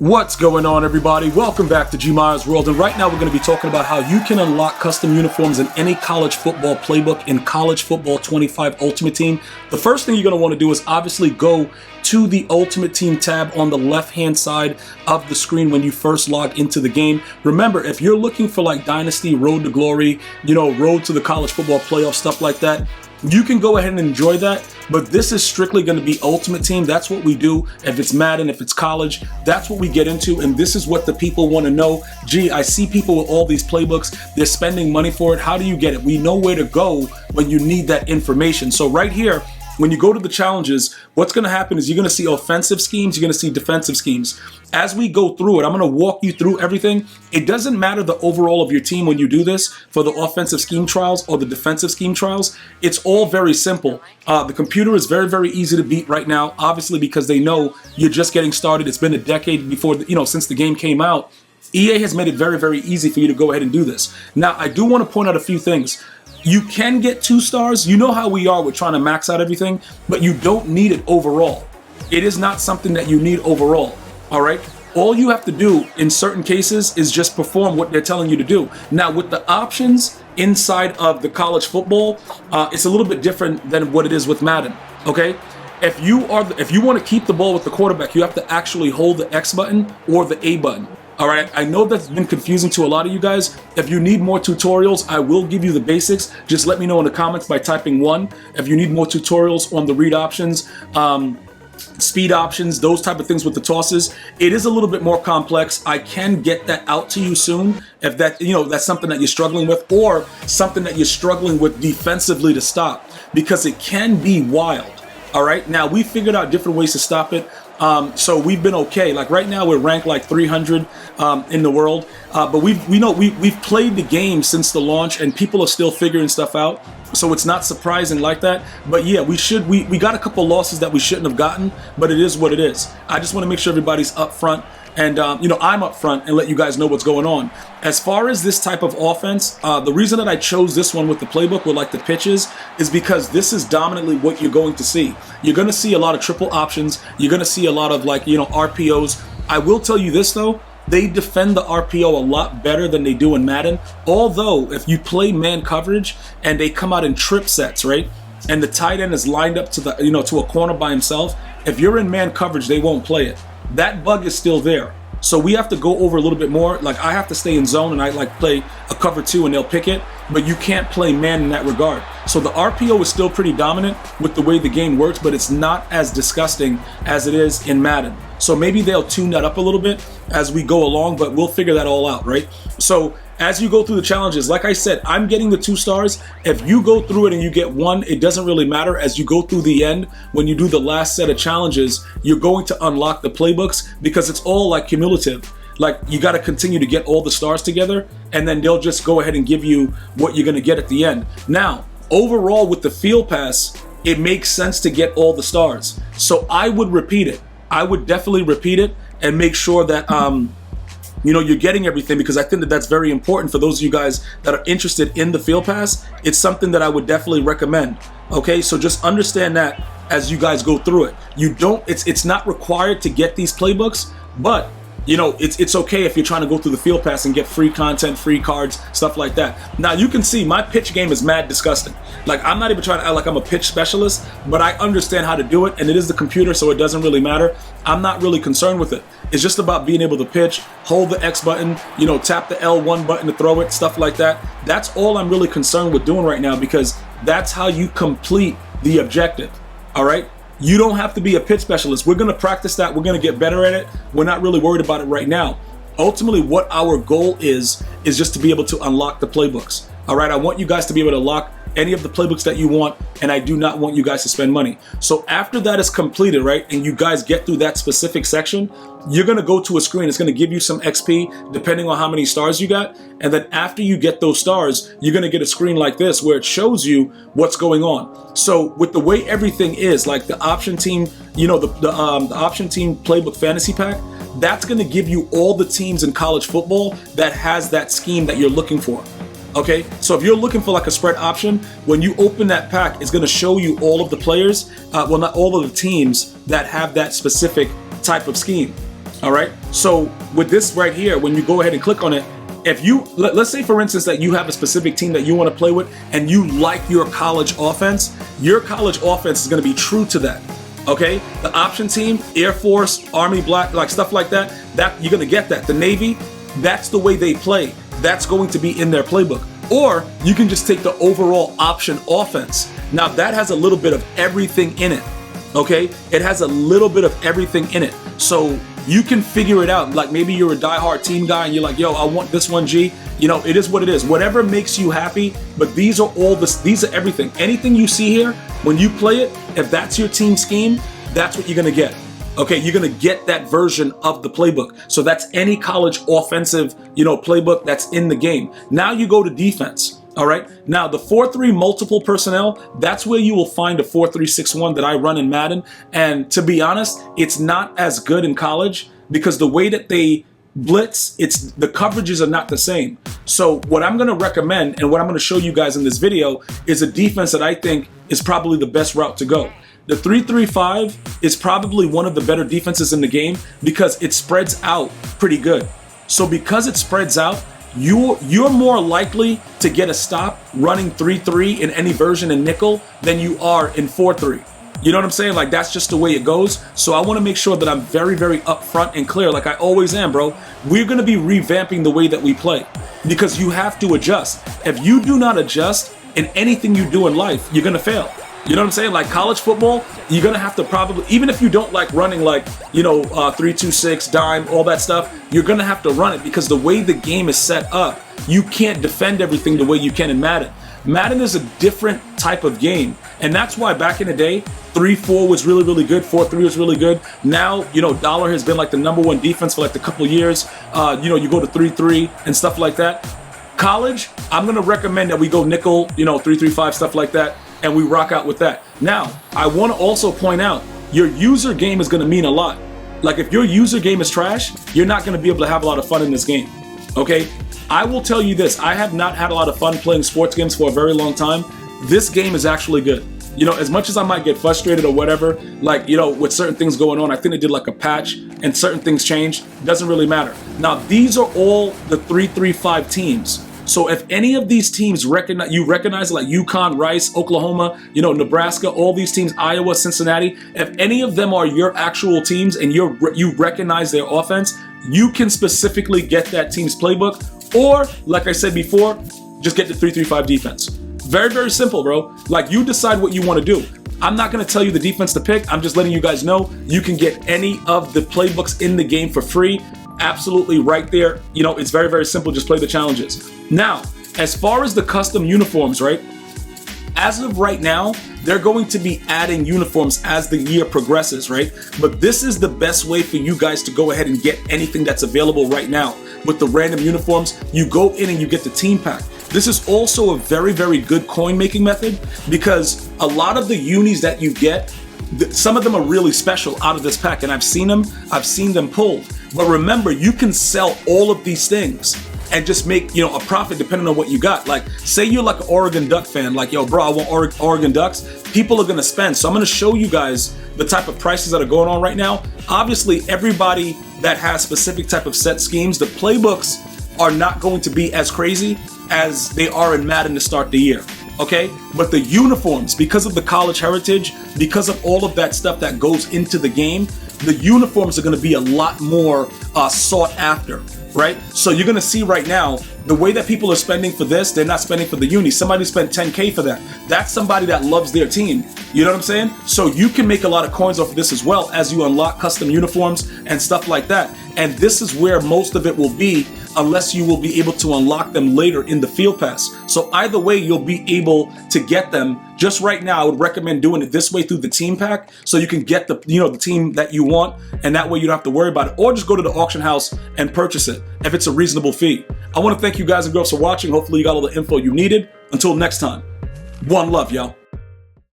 What's going on, everybody? Welcome back to GmiasWorld, and right now we're going to be talking about how you can unlock custom uniforms in any college football playbook in College Football 25 Ultimate Team. The first thing you're going to want to do is obviously go to the Ultimate Team tab on the left-hand side of the screen when you first log into the game. Remember, if you're looking for like Dynasty, Road to Glory, Road to the College Football Playoff, stuff like that, you can go ahead and enjoy that, but this is strictly going to be Ultimate Team. That's what we do. If it's Madden, if it's college, that's what we get into, and this is what the people want to know. Gee, I see people with all these playbooks. They're spending money for it. How do you get it? We know where to go when you need that information. So right here, when you go to the challenges, what's going to happen is you're going to see offensive schemes, you're going to see defensive schemes. As we go through it, I'm going to walk you through everything. It doesn't matter the overall of your team when you do this for the offensive scheme trials or the defensive scheme trials. It's all very simple. The computer is very, very easy to beat right now, obviously because they know you're just getting started. It's been a decade before, since the game came out. EA has made it very, very easy for you to go ahead and do this. Now, I do want to point out a few things. You can get 2 stars. You know how we are with trying to max out everything, but you don't need it overall. It is not something that you need overall, all right? All you have to do in certain cases is just perform what they're telling you to do. Now, with the options inside of the college football, it's a little bit different than what it is with Madden, okay? If you want to keep the ball with the quarterback, you have to actually hold the X button or the A button. All right, I know that's been confusing to a lot of you guys. If you need more tutorials, I will give you the basics. Just let me know in the comments by typing 1. If you need more tutorials on the read options, speed options, those type of things with the tosses. It is a little bit more complex. I can get that out to you soon if that's something that you're struggling with, or something that you're struggling with defensively to stop, because it can be wild. All right, now we figured out different ways to stop it. So we've been okay. Like right now we're ranked like 300 in the world, but we've played the game since the launch, and people are still figuring stuff out. So it's not surprising like that. But yeah, we got a couple losses that we shouldn't have gotten, but it is what it is. I just want to make sure everybody's up front, and I'm up front and let you guys know what's going on. As far as this type of offense, the reason that I chose this one with the playbook with like the pitches is because this is dominantly what you're going to see. You're going to see a lot of triple options. You're going to see a lot of RPOs. I will tell you this though, they defend the RPO a lot better than they do in Madden. Although if you play man coverage and they come out in trip sets, right? And the tight end is lined up to the to a corner by himself, if you're in man coverage, they won't play it. That bug is still there. So we have to go over a little bit more. Like I have to stay in zone and I play a cover 2 and they'll pick it, but you can't play man in that regard. So the RPO is still pretty dominant with the way the game works, but it's not as disgusting as it is in Madden. So maybe they'll tune that up a little bit as we go along, but we'll figure that all out, right? So as you go through the challenges, like I said, I'm getting the 2 stars. If you go through it and you get 1, it doesn't really matter. As you go through the end, when you do the last set of challenges, you're going to unlock the playbooks, because it's all like cumulative. Like you got to continue to get all the stars together, and then they'll just go ahead and give you what you're going to get at the end. Now, overall with the field pass, it makes sense to get all the stars. So I would repeat it. I would definitely repeat it and make sure that you're getting everything, because I think that that's very important for those of you guys that are interested in the field pass. It's something that I would definitely recommend. Okay, so just understand that as you guys go through it. It's not required to get these playbooks, but it's okay if you're trying to go through the field pass and get free content, free cards, stuff like that. Now you can see my pitch game is mad disgusting. Like I'm not even trying to act like I'm a pitch specialist, but I understand how to do it, and it is the computer, so it doesn't really matter. I'm not really concerned with it. It's just about being able to pitch, hold the X button, tap the L1 button to throw it, stuff like that. That's all I'm really concerned with doing right now, because that's how you complete the objective, all right? You don't have to be a pitch specialist. We're going to practice that. We're going to get better at it. We're not really worried about it right now. Ultimately, what our goal is just to be able to unlock the playbooks. All right, I want you guys to be able to unlock any of the playbooks that you want, and I do not want you guys to spend money. So after that is completed, right, and you guys get through that specific section, you're going to go to a screen. It's going to give you some XP depending on how many stars you got. And then after you get those stars, you're going to get a screen like this where it shows you what's going on. So with the way everything is, like the option team, the option team playbook fantasy pack, that's going to give you all the teams in college football that has that scheme that you're looking for. Okay, so if you're looking for like a spread option, when you open that pack, it's going to show you all of the players, well, not all of the teams that have that specific type of scheme. All right. So with this right here, when you go ahead and click on it, if you, let's say for instance that you have a specific team that you want to play with and you like your college offense is going to be true to that. Okay. The option team, Air Force, Army, Black, like stuff like that, you're going to get that. The Navy, that's the way they play. That's going to be in their playbook. Or you can just take the overall option offense. Now that has a little bit of everything in it. Okay. It has a little bit of everything in it. So you can figure it out. Like maybe you're a diehard team guy and you're like, yo, I want this one, G. You know, it is what it is. Whatever makes you happy, but these are everything. Anything you see here, when you play it, if that's your team scheme, that's what you're gonna get. Okay, you're gonna get that version of the playbook. So that's any college offensive, playbook that's in the game. Now you go to defense. All right. Now the 4-3 multiple personnel, that's where you will find a 4-3-6-1 that I run in Madden. And to be honest, it's not as good in college because the way that they blitz, the coverages are not the same. So what I'm going to recommend and what I'm going to show you guys in this video is a defense that I think is probably the best route to go. The 3-3-5 is probably one of the better defenses in the game because it spreads out pretty good. So because it spreads out, you're more likely to get a stop running 3-3 in any version in nickel than you are in 4-3. You know what I'm saying? Like that's just the way it goes. So I want to make sure that I'm very, very upfront and clear, like I always am, bro. We're going to be revamping the way that we play because you have to adjust. If you do not adjust in anything you do in life, you're going to fail. You know what I'm saying? Like college football, you're going to have to probably, even if you don't like running like, 3-2-6, dime, all that stuff, you're going to have to run it because the way the game is set up, you can't defend everything the way you can in Madden. Madden is a different type of game. And that's why back in the day, 3-4 was really, really good. 4-3 was really good. Now, Dollar has been like the #1 defense for like a couple of years. You go to 3-3 and stuff like that. College, I'm going to recommend that we go nickel, 3-3-5, stuff like that. And we rock out with that. Now, I want to also point out, your user game is going to mean a lot. Like if your user game is trash, you're not going to be able to have a lot of fun in this game. Okay? I will tell you this, I have not had a lot of fun playing sports games for a very long time. This game is actually good. As much as I might get frustrated or whatever, like, with certain things going on, I think they did like a patch and certain things changed. It doesn't really matter. Now, these are all the 3-3-5 teams. So if any of these teams recognize like UConn, Rice, Oklahoma, Nebraska, all these teams, Iowa, Cincinnati, if any of them are your actual teams and you recognize their offense, you can specifically get that team's playbook. Or, like I said before, just get the 3-3-5 defense. Very, very simple, bro. Like you decide what you want to do. I'm not going to tell you the defense to pick. I'm just letting you guys know you can get any of the playbooks in the game for free. Absolutely right there. It's very, very simple. Just play the challenges. Now, as far as the custom uniforms, right? As of right now, they're going to be adding uniforms as the year progresses, right? But this is the best way for you guys to go ahead and get anything that's available right now. With the random uniforms, you go in and you get the team pack. This is also a very, very good coin making method because a lot of the unis that you get, some of them are really special out of this pack, and I've seen them pulled. But remember, you can sell all of these things and just make, a profit depending on what you got. Like, say you're like an Oregon Duck fan, like, yo, bro, I want Oregon Ducks. People are going to spend. So I'm going to show you guys the type of prices that are going on right now. Obviously, everybody that has specific type of set schemes, the playbooks are not going to be as crazy as they are in Madden to start the year. Okay, but the uniforms, because of the college heritage, because of all of that stuff that goes into the game, the uniforms are going to be a lot more sought after, right? So you're going to see right now, the way that people are spending for this, they're not spending for the uni. Somebody spent 10K for that. That's somebody that loves their team. You know what I'm saying? So you can make a lot of coins off of this as well as you unlock custom uniforms and stuff like that. And this is where most of it will be, unless you will be able to unlock them later in the field pass. So either way, you'll be able to get them. Just right now, I would recommend doing it this way through the team pack, so you can get the the team that you want, and that way you don't have to worry about it. Or just go to the auction house and purchase it if it's a reasonable fee. I want to thank you guys and girls for watching. Hopefully you got all the info you needed. Until next time, one love, y'all.